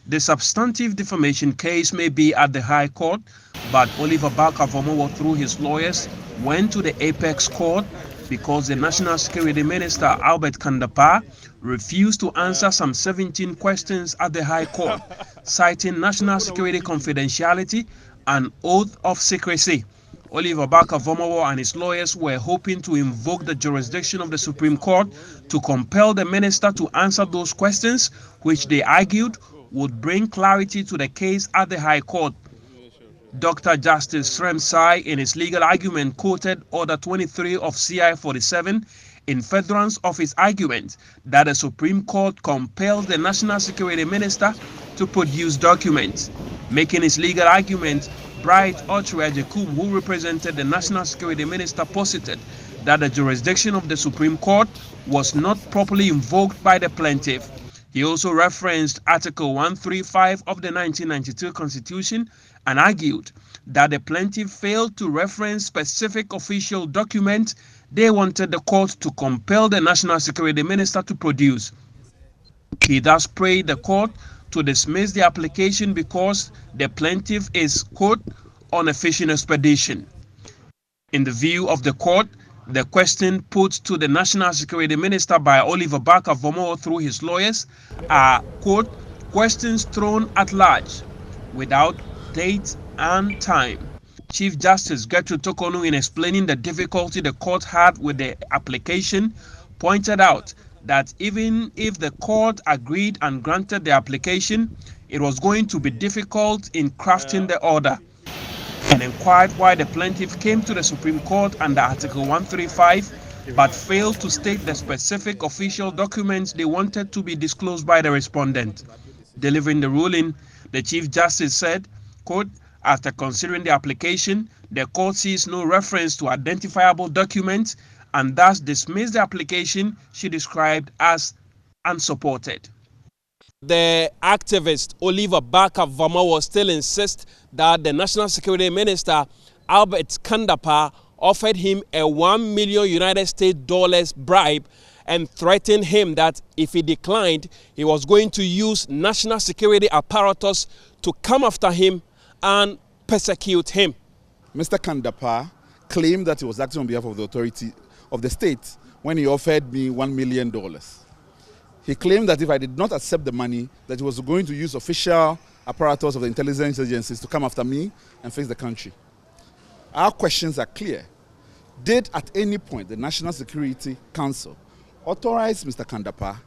The substantive defamation case may be at the High Court, but Dapaah-Barker-Vormawor, through his lawyers, went to the Apex Court because the National Security Minister, Kan Dapaah, refused to answer some 17 questions at the High Court, citing national security confidentiality and oath of secrecy. Dapaah-Barker-Vormawor and his lawyers were hoping to invoke the jurisdiction of the Supreme Court to compel the minister to answer those questions, which they argued would bring clarity to the case at the High Court. Dr. Justice Sremsai, in his legal argument, quoted Order 23 of CI 47 in furtherance of his argument that the Supreme Court compels the National Security Minister to produce documents. Making his legal argument, Bright Ochreajekum, who represented the National Security Minister, posited that the jurisdiction of the Supreme Court was not properly invoked by the plaintiff. He also referenced Article 135 of the 1992 Constitution and argued that the plaintiff failed to reference specific official documents they wanted the court to compel the National Security Minister to produce. He thus prayed the court to dismiss the application because the plaintiff is, quote, on a fishing expedition. In the view of the court, the question put to the National Security Minister by Dapaah-Barker-Vormawor through his lawyers are, quote, questions thrown at large, without date and time. Chief Justice Gertrude Tokonu, in explaining the difficulty the court had with the application, pointed out that even if the court agreed and granted the application, it was going to be difficult in crafting the order, and inquired why the plaintiff came to the Supreme Court under Article 135 but failed to state the specific official documents they wanted to be disclosed by the respondent. Delivering the ruling, the Chief Justice said, quote, after considering the application, the court sees no reference to identifiable documents and thus dismissed the application she described as unsupported. The activist Dapaah-Barker-Vormawor still insists that the National Security Minister, Kan Dapaah, offered him a $1 million United States dollars bribe and threatened him that if he declined, he was going to use national security apparatus to come after him and persecute him. Mr. Kan Dapaah claimed that he was acting on behalf of the authority of the state when he offered me $1 million. He claimed that if I did not accept the money, that he was going to use official apparatus of the intelligence agencies to come after me and face the country. Our questions are clear. Did at any point the National Security Council authorize Mr. Kan Dapaah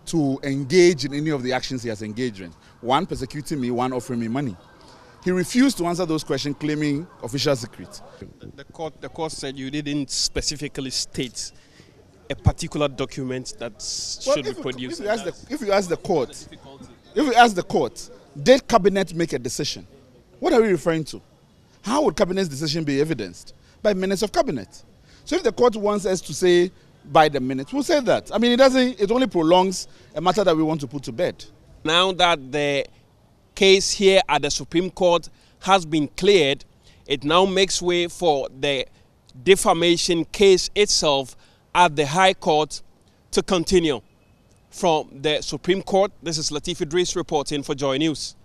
to engage in any of the actions he has engaged in? One, persecuting me, one, offering me money. He refused to answer those questions, claiming official secret. The court said you didn't specifically state a particular document that should be produced. If you ask the court, did cabinet make a decision? What are we referring to? How would cabinet's decision be evidenced? By minutes of cabinet. So if the court wants us to say by the minutes, we'll say that. I mean, it only prolongs a matter that we want to put to bed. Now that the case here at the Supreme Court has been cleared, it now makes way for the defamation case itself at the High Court to continue. From the Supreme Court, this is Latif Idris reporting for Joy News.